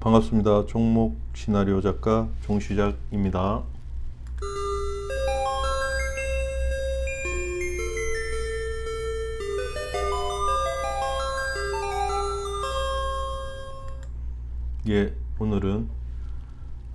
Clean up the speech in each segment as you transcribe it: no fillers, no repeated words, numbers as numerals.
반갑습니다. 종목 시나리오 작가 종시작입니다. 오늘은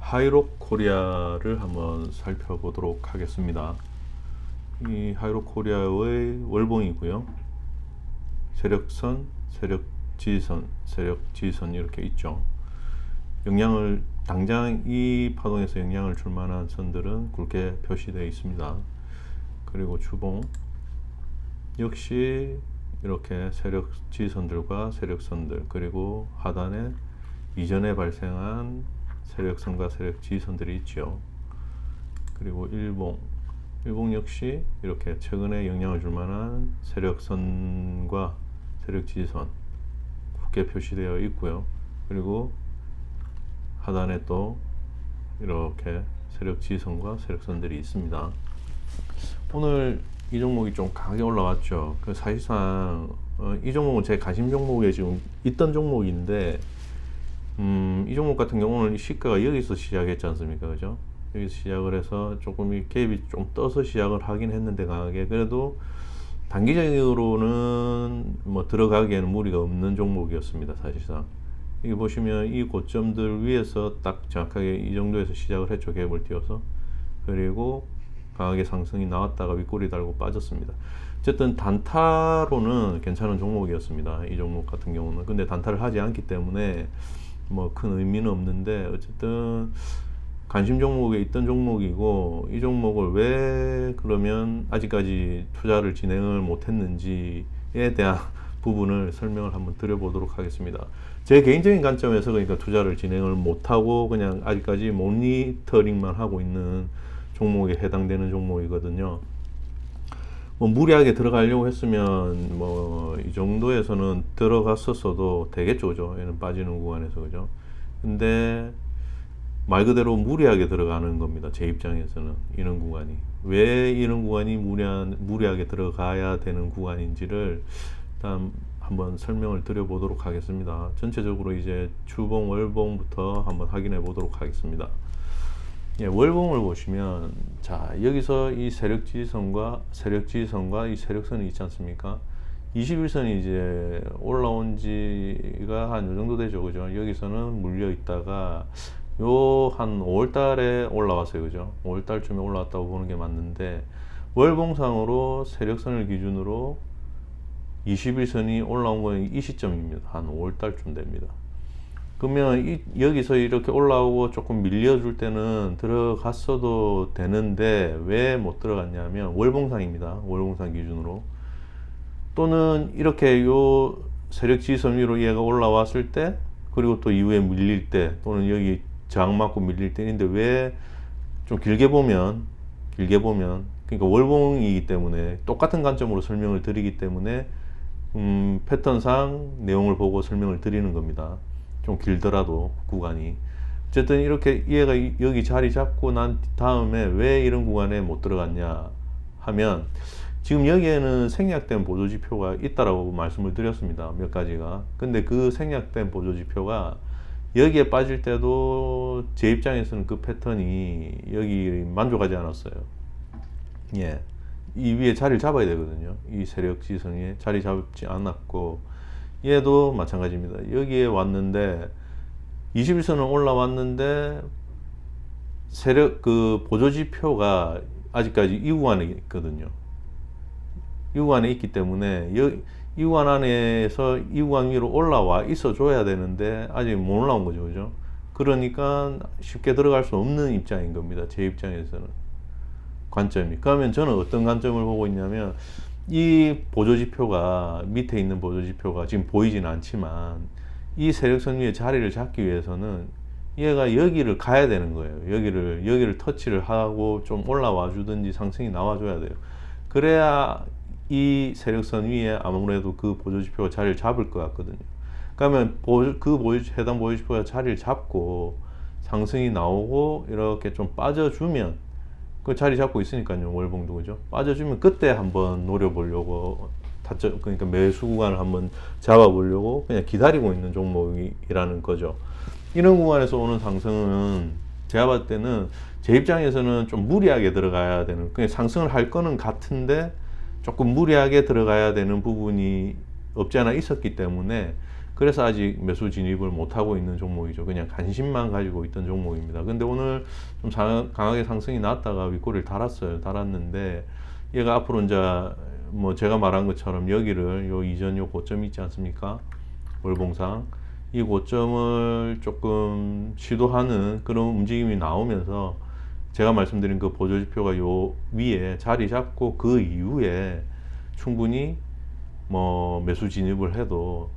하이록 코리아를 한번 살펴보도록 하겠습니다. 이 하이록 코리아의 월봉이고요. 세력선, 세력지선, 세력지선 이렇게 있죠. 영향을 당장 이 파동에서 영향을 줄 만한 선들은 굵게 표시되어 있습니다. 그리고 주봉 역시 이렇게 세력지선들과 세력선들, 그리고 하단에 이전에 발생한 세력선과 세력지선들이 있죠. 그리고 일봉 역시 이렇게 최근에 영향을 줄 만한 세력선과 세력지선 굵게 표시되어 있고요. 그리고 하단에 또 이렇게 세력지선과 세력선들이 있습니다. 오늘 이 종목이 좀 강하게 올라왔죠. 사실상 이 종목은 제 관심 종목에 지금 있던 종목인데 이 종목 같은 경우는 시가가 여기서 시작했지 않습니까? 그죠? 여기서 시작을 해서 조금 이 갭이 좀 떠서 시작을 하긴 했는데 강하게, 그래도 단기적으로는 뭐 들어가기에는 무리가 없는 종목이었습니다. 사실상 여기 보시면 이 고점들 위에서 딱 정확하게 이 정도에서 시작을 했죠. 갭을 띄워서. 그리고 강하게 상승이 나왔다가 윗꼬리 달고 빠졌습니다. 어쨌든 단타로는 괜찮은 종목이었습니다. 이 종목 같은 경우는. 근데 단타를 하지 않기 때문에 뭐 큰 의미는 없는데, 어쨌든 관심 종목에 있던 종목이고, 이 종목을 왜 그러면 아직까지 투자를 진행을 못했는지에 대한 부분을 설명을 한번 드려보도록 하겠습니다. 제 개인적인 관점에서 그러니까 투자를 진행을 못하고 그냥 아직까지 모니터링만 하고 있는 종목에 해당되는 종목이거든요. 뭐 무리하게 들어가려고 했으면 뭐 이 정도에서는 들어갔었어도 되겠죠, 그죠? 얘는 빠지는 구간에서, 그죠? 근데 말 그대로 무리하게 들어가는 겁니다. 제 입장에서는. 이런 구간이 왜 이런 구간이 무리하게 들어가야 되는 구간인지를 일단 한번 설명을 드려보도록 하겠습니다. 전체적으로 이제 주봉, 월봉부터 한번 확인해 보도록 하겠습니다. 월봉을 보시면, 자, 여기서 이 세력지선과 이 세력선이 있지 않습니까? 21선이 이제 올라온 지가 한 요 정도 되죠, 그죠? 여기서는 물려 있다가 요 한 5월달에 올라왔어요, 그죠? 5월달쯤에 올라왔다고 보는 게 맞는데, 월봉상으로 세력선을 기준으로 21선이 올라온 건 이 시점입니다. 한 5월달쯤 됩니다. 그러면 여기서 이렇게 올라오고 조금 밀려줄 때는 들어갔어도 되는데 왜 못 들어갔냐면 월봉상입니다. 월봉상 기준으로. 또는 이렇게 요 세력지선 위로 얘가 올라왔을 때, 그리고 또 이후에 밀릴 때, 또는 여기 저항 맞고 밀릴 때인데, 왜 좀 길게 보면 그러니까 월봉이기 때문에 똑같은 관점으로 설명을 드리기 때문에 패턴상 내용을 보고 설명을 드리는 겁니다. 좀 길더라도 구간이. 어쨌든 이렇게 얘가 여기 자리 잡고 난 다음에 왜 이런 구간에 못 들어갔냐 하면, 지금 여기에는 생략된 보조지표가 있다라고 말씀을 드렸습니다. 몇 가지가. 근데 그 생략된 보조지표가 여기에 빠질 때도 제 입장에서는 그 패턴이 여기 만족하지 않았어요. 이 위에 자리를 잡아야 되거든요. 이 세력지선에 자리 잡지 않았고, 얘도 마찬가지입니다. 여기에 왔는데 21선은 올라왔는데 보조지표가 아직까지 이 구간에 있거든요. 이 구간에 있기 때문에 이 구간 안에서 이 구간 위로 올라와 있어 줘야 되는데 아직 못 올라온 거죠, 그죠? 그러니까 쉽게 들어갈 수 없는 입장인 겁니다. 제 입장에서는. 관점이. 그러면 저는 어떤 관점을 보고 있냐면, 이 보조지표가, 밑에 있는 보조지표가 지금 보이지는 않지만 이 세력선 위에 자리를 잡기 위해서는 얘가 여기를 가야 되는 거예요. 여기를 터치를 하고 좀 올라와 주든지 상승이 나와 줘야 돼요. 그래야 이 세력선 위에 아무래도 그 보조지표가 자리를 잡을 것 같거든요. 그러면 해당 보조지표가 자리를 잡고 상승이 나오고 이렇게 좀 빠져주면, 그 자리 잡고 있으니까요, 월봉도, 그죠? 빠져주면 그때 한번 노려보려고, 그러니까 매수 구간을 한번 잡아보려고 그냥 기다리고 있는 종목이라는 거죠. 이런 구간에서 오는 상승은 제가 봤을 때는 제 입장에서는 좀 무리하게 들어가야 되는, 그냥 상승을 할 거는 같은데 조금 무리하게 들어가야 되는 부분이 없지 않아 있었기 때문에, 그래서 아직 매수 진입을 못하고 있는 종목이죠. 그냥 관심만 가지고 있던 종목입니다. 근데 오늘 좀 강하게 상승이 났다가 윗꼬리를 달았어요. 달았는데 얘가 앞으로 이제 뭐 제가 말한 것처럼 여기를 요 이전 요 고점이 있지 않습니까? 월봉상 이 고점을 조금 시도하는 그런 움직임이 나오면서 제가 말씀드린 그 보조지표가 요 위에 자리 잡고 그 이후에 충분히 뭐 매수 진입을 해도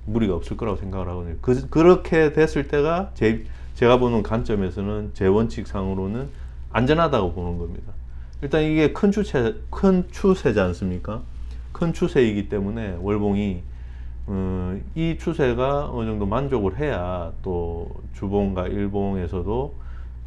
무리가 없을 거라고 생각을 하거든요. 그렇게 됐을 때가 제가 보는 관점에서는 제 원칙상으로는 안전하다고 보는 겁니다. 일단 이게 큰 추세지 않습니까? 큰 추세이기 때문에 월봉이 이 추세가 어느 정도 만족을 해야 또 주봉과 일봉에서도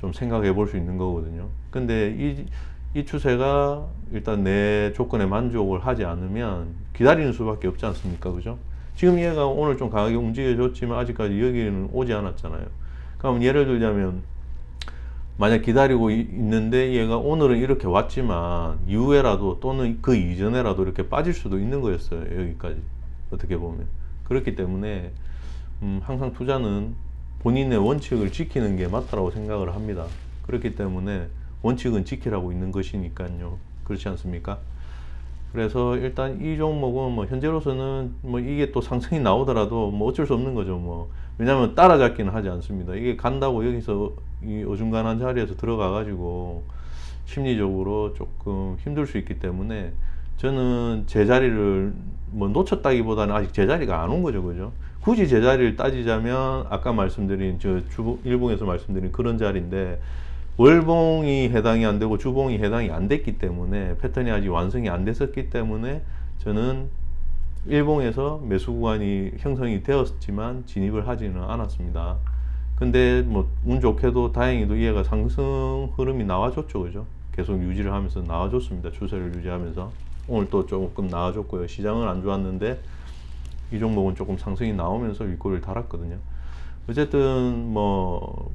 좀 생각해 볼 수 있는 거거든요. 근데 이 추세가 일단 내 조건에 만족을 하지 않으면 기다리는 수밖에 없지 않습니까? 그죠? 지금 얘가 오늘 좀 강하게 움직여줬지만 아직까지 여기는 오지 않았잖아요. 그럼 예를 들자면 만약 기다리고 있는데 얘가 오늘은 이렇게 왔지만 이후에라도 또는 그 이전에라도 이렇게 빠질 수도 있는 거였어요. 여기까지 어떻게 보면. 그렇기 때문에 항상 투자는 본인의 원칙을 지키는 게 맞다고 생각을 합니다. 그렇기 때문에 원칙은 지키라고 있는 것이니까요. 그렇지 않습니까? 그래서 일단 이 종목은 뭐 현재로서는 뭐 이게 또 상승이 나오더라도 뭐 어쩔 수 없는 거죠. 뭐 왜냐하면 따라잡기는 하지 않습니다. 이게 간다고 여기서 이 어중간한 자리에서 들어가 가지고 심리적으로 조금 힘들 수 있기 때문에 저는 제 자리를 뭐 놓쳤다기보다는 아직 제 자리가 안 온 거죠. 그죠? 굳이 제 자리를 따지자면 아까 말씀드린 일봉에서 말씀드린 그런 자리인데 월봉이 해당이 안 되고 주봉이 해당이 안 됐기 때문에 패턴이 아직 완성이 안 됐었기 때문에 저는 일봉에서 매수 구간이 형성이 되었지만 진입을 하지는 않았습니다. 근데 뭐 운 좋게도 다행히도 얘가 상승 흐름이 나와줬죠. 그죠? 계속 유지를 하면서 나와줬습니다. 추세를 유지하면서 오늘 또 조금 나와줬고요. 시장은 안 좋았는데 이 종목은 조금 상승이 나오면서 윗꼬리를 달았거든요. 어쨌든 뭐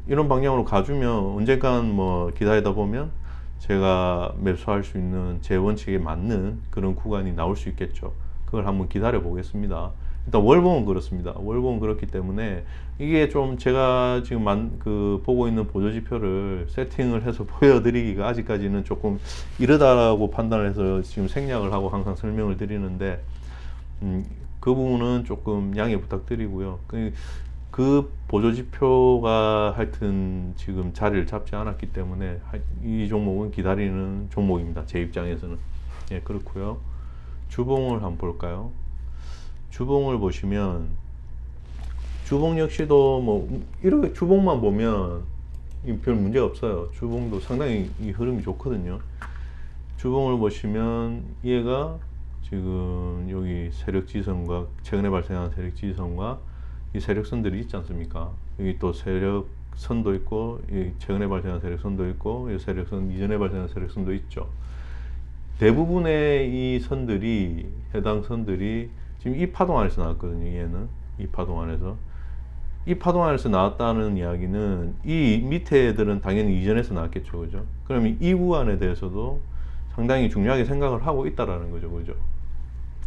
이런 방향으로 가주면 언젠간 뭐 기다리다 보면 제가 매수할 수 있는 제 원칙에 맞는 그런 구간이 나올 수 있겠죠. 그걸 한번 기다려 보겠습니다. 일단 월봉은 그렇습니다. 월봉은 그렇기 때문에 이게 좀 제가 지금 보고 있는 보조지표를 세팅을 해서 보여드리기가 아직까지는 조금 이르다라고 판단을 해서 지금 생략을 하고 항상 설명을 드리는데 그 부분은 조금 양해 부탁드리고요. 그 보조지표가 하여튼 지금 자리를 잡지 않았기 때문에 이 종목은 기다리는 종목입니다. 제 입장에서는. 예, 그렇고요. 주봉을 한번 볼까요? 주봉을 보시면 주봉 역시도 뭐 이렇게 주봉만 보면 별 문제가 없어요. 주봉도 상당히 이 흐름이 좋거든요. 주봉을 보시면 얘가 지금 여기 세력지선과 최근에 발생한 세력지선과 이 세력선들이 있지 않습니까? 여기 또 세력선도 있고 이 최근에 발생한 세력선도 있고 이 세력선 이전에 발생한 세력선도 있죠. 대부분의 이 선들이 해당 선들이 지금 이 파동 안에서 나왔거든요. 얘는 이 파동 안에서 나왔다는 이야기는 이 밑에 애들은 당연히 이전에서 나왔겠죠. 그죠? 그러면 이 구간에 대해서도 상당히 중요하게 생각을 하고 있다라는 거죠. 그죠?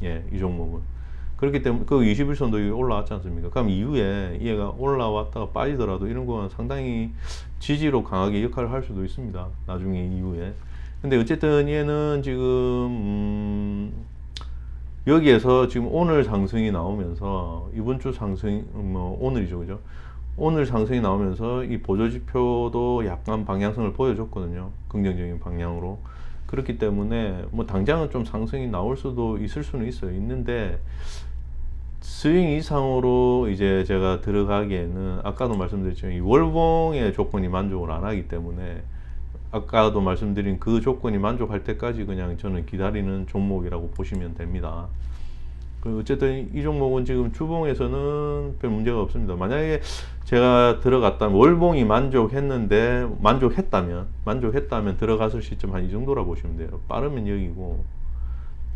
예, 이 종목은. 그렇기 때문에 그 21선도 올라왔지 않습니까? 그럼 이후에 얘가 올라왔다가 빠지더라도 이런 거는 상당히 지지로 강하게 역할을 할 수도 있습니다. 나중에 이후에. 근데 어쨌든 얘는 지금 여기에서 지금 오늘 상승이 나오면서 이번 주 상승 뭐 오늘이죠. 그죠? 오늘 상승이 나오면서 이 보조지표도 약간 방향성을 보여줬거든요. 긍정적인 방향으로. 그렇기 때문에 뭐 당장은 좀 상승이 나올 수도 있을 수는 있어요. 있는데 스윙 이상으로 이제 제가 들어가기에는 아까도 말씀드렸지만 이 월봉의 조건이 만족을 안 하기 때문에 아까도 말씀드린 그 조건이 만족할 때까지 그냥 저는 기다리는 종목이라고 보시면 됩니다. 어쨌든 이 종목은 지금 주봉에서는 별 문제가 없습니다. 만약에 제가 들어갔다면 월봉이 만족했다면 들어갔을 시점 한 이 정도라 보시면 돼요. 빠르면 여기고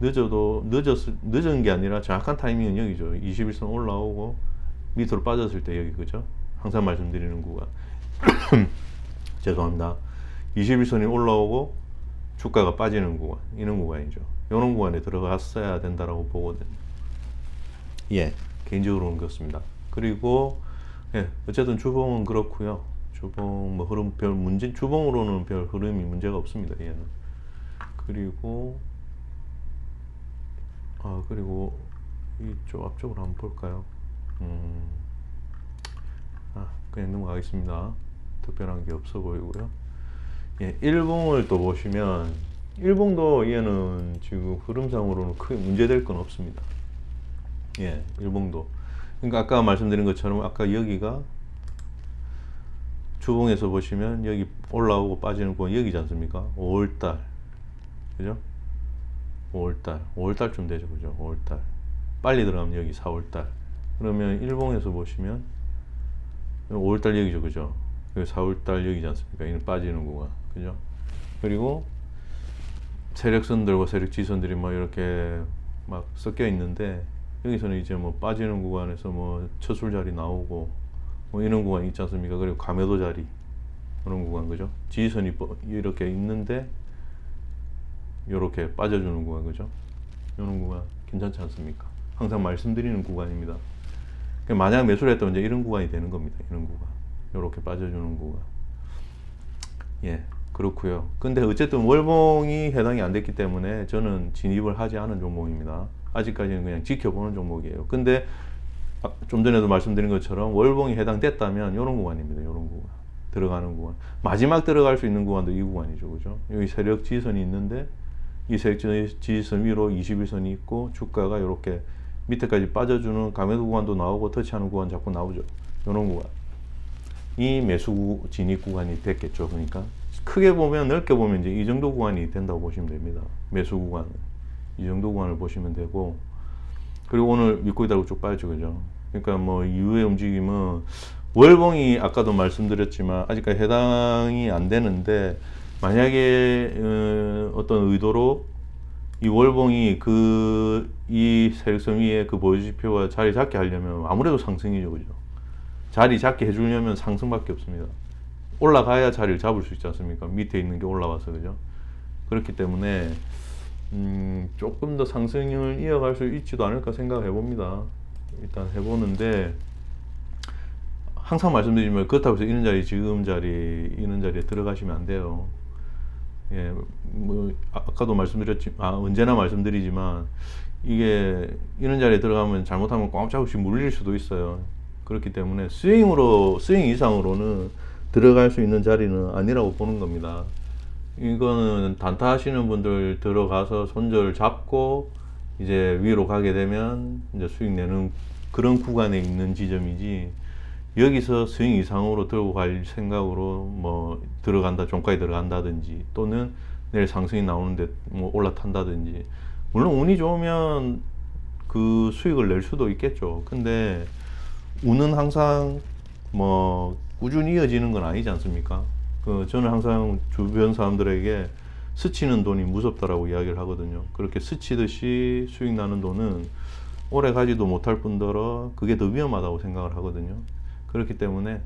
늦은 게 아니라 정확한 타이밍은 여기죠. 21선 올라오고 밑으로 빠졌을 때 여기 그죠? 항상 말씀드리는 구간. 죄송합니다. 21선이 올라오고 주가가 빠지는 구간, 이런 구간이죠. 이런 구간에 들어갔어야 된다라고 보거든요. 예, 개인적으로는 그렇습니다. 그리고 예, 어쨌든 주봉은 그렇고요. 주봉 뭐 흐름 별 문제, 주봉으로는 별 흐름이 문제가 없습니다. 얘는. 그리고 그리고 이쪽 앞쪽으로 한번 볼까요? 그냥 넘어가겠습니다. 특별한 게 없어 보이고요. 예, 일봉을 또 보시면 일봉도 얘는 지금 흐름상으로는 크게 문제될 건 없습니다. 예, 일봉도. 그러니까 아까 말씀드린 것처럼 아까 여기가 주봉에서 보시면 여기 올라오고 빠지는 건 여기지 않습니까? 5월달. 그죠? 5월달쯤 되죠. 그죠? 5월달. 빨리 들어가면 여기 4월달. 그러면 일봉에서 보시면 5월달 여기죠. 그죠? 여기 4월달 여기지 않습니까? 이는 빠지는 구간. 그죠? 그리고 세력선들과 세력지선들이 막 이렇게 막 섞여 있는데 여기서는 이제 뭐 빠지는 구간에서 뭐 처술 자리 나오고 뭐 이런 구간이 있지 않습니까? 그리고 가매도 자리 그런 구간 그죠? 지지선이 이렇게 있는데 이렇게 빠져주는 구간 그죠? 이런 구간 괜찮지 않습니까? 항상 말씀드리는 구간입니다. 만약 매수를 했다면 이제 이런 구간이 되는 겁니다. 이런 구간 이렇게 빠져주는 구간. 예, 그렇고요. 근데 어쨌든 월봉이 해당이 안 됐기 때문에 저는 진입을 하지 않은 종목입니다. 아직까지는 그냥 지켜보는 종목이에요. 근데 좀 전에도 말씀드린 것처럼 월봉이 해당됐다면 이런 구간입니다. 이런 구간 들어가는 구간, 마지막 들어갈 수 있는 구간도 이 구간이죠. 그죠? 여기 세력 지지선이 있는데 이 세력 지지선 위로 21선이 있고 주가가 이렇게 밑에까지 빠져주는 가매도 구간도 나오고 터치하는 구간 자꾸 나오죠. 이런 구간, 이 매수 진입 구간이 됐겠죠. 그러니까 크게 보면, 넓게 보면 이제 이 정도 구간이 된다고 보시면 됩니다. 매수 구간은 이 정도 구간을 보시면 되고, 그리고 오늘 밑고 있다고 쭉 빠졌죠. 그죠? 그러니까 뭐 이후의 움직임은 월봉이 아까도 말씀드렸지만 아직까지 해당이 안 되는데, 만약에 어떤 의도로 이 월봉이 이 세력선 위에 그 보유지표가 자리 잡게 하려면 아무래도 상승이죠. 그죠? 자리 잡게 해주려면 상승밖에 없습니다. 올라가야 자리를 잡을 수 있지 않습니까? 밑에 있는 게 올라와서. 그죠? 그렇기 때문에 조금 더 상승을 이어갈 수 있지도 않을까 생각해 봅니다. 일단 해보는데, 항상 말씀드리지만 그렇다고 해서 이런 자리, 지금 자리, 이런 자리에 들어가시면 안 돼요. 예, 뭐 아까도 말씀드렸지만, 언제나 말씀드리지만, 이게 이런 자리에 들어가면 잘못하면 꼼짝없이 물릴 수도 있어요. 그렇기 때문에 스윙 이상으로는 들어갈 수 있는 자리는 아니라고 보는 겁니다. 이거는 단타 하시는 분들 들어가서 손절 잡고 이제 위로 가게 되면 이제 수익 내는 그런 구간에 있는 지점이지, 여기서 스윙 이상으로 들고 갈 생각으로 뭐 들어간다, 종가에 들어간다든지, 또는 내일 상승이 나오는데 뭐 올라탄다든지, 물론 운이 좋으면 그 수익을 낼 수도 있겠죠. 근데 운은 항상 뭐 꾸준히 이어지는 건 아니지 않습니까? 저는 항상 주변 사람들에게 스치는 돈이 무섭다라고 이야기를 하거든요. 그렇게 스치듯이 수익 나는 돈은 오래 가지도 못할 뿐더러 그게 더 위험하다고 생각을 하거든요. 그렇기 때문에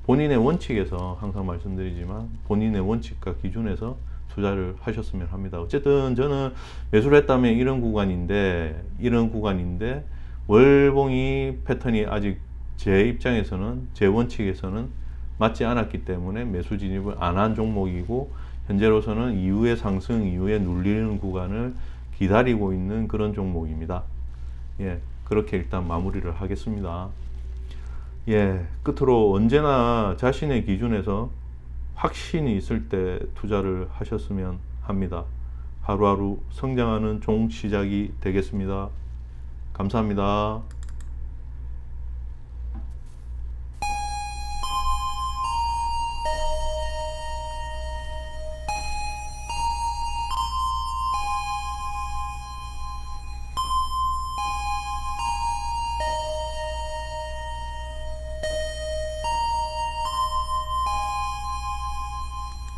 본인의 원칙에서, 항상 말씀드리지만 본인의 원칙과 기준에서 투자를 하셨으면 합니다. 어쨌든 저는 매수를 했다면 이런 구간인데 월봉이 패턴이 아직 제 입장에서는, 제 원칙에서는 맞지 않았기 때문에 매수 진입을 안 한 종목이고, 현재로서는 이후의 상승 이후에 눌리는 구간을 기다리고 있는 그런 종목입니다. 예, 그렇게 일단 마무리를 하겠습니다. 예, 끝으로 언제나 자신의 기준에서 확신이 있을 때 투자를 하셨으면 합니다. 하루하루 성장하는 종 시작이 되겠습니다. 감사합니다.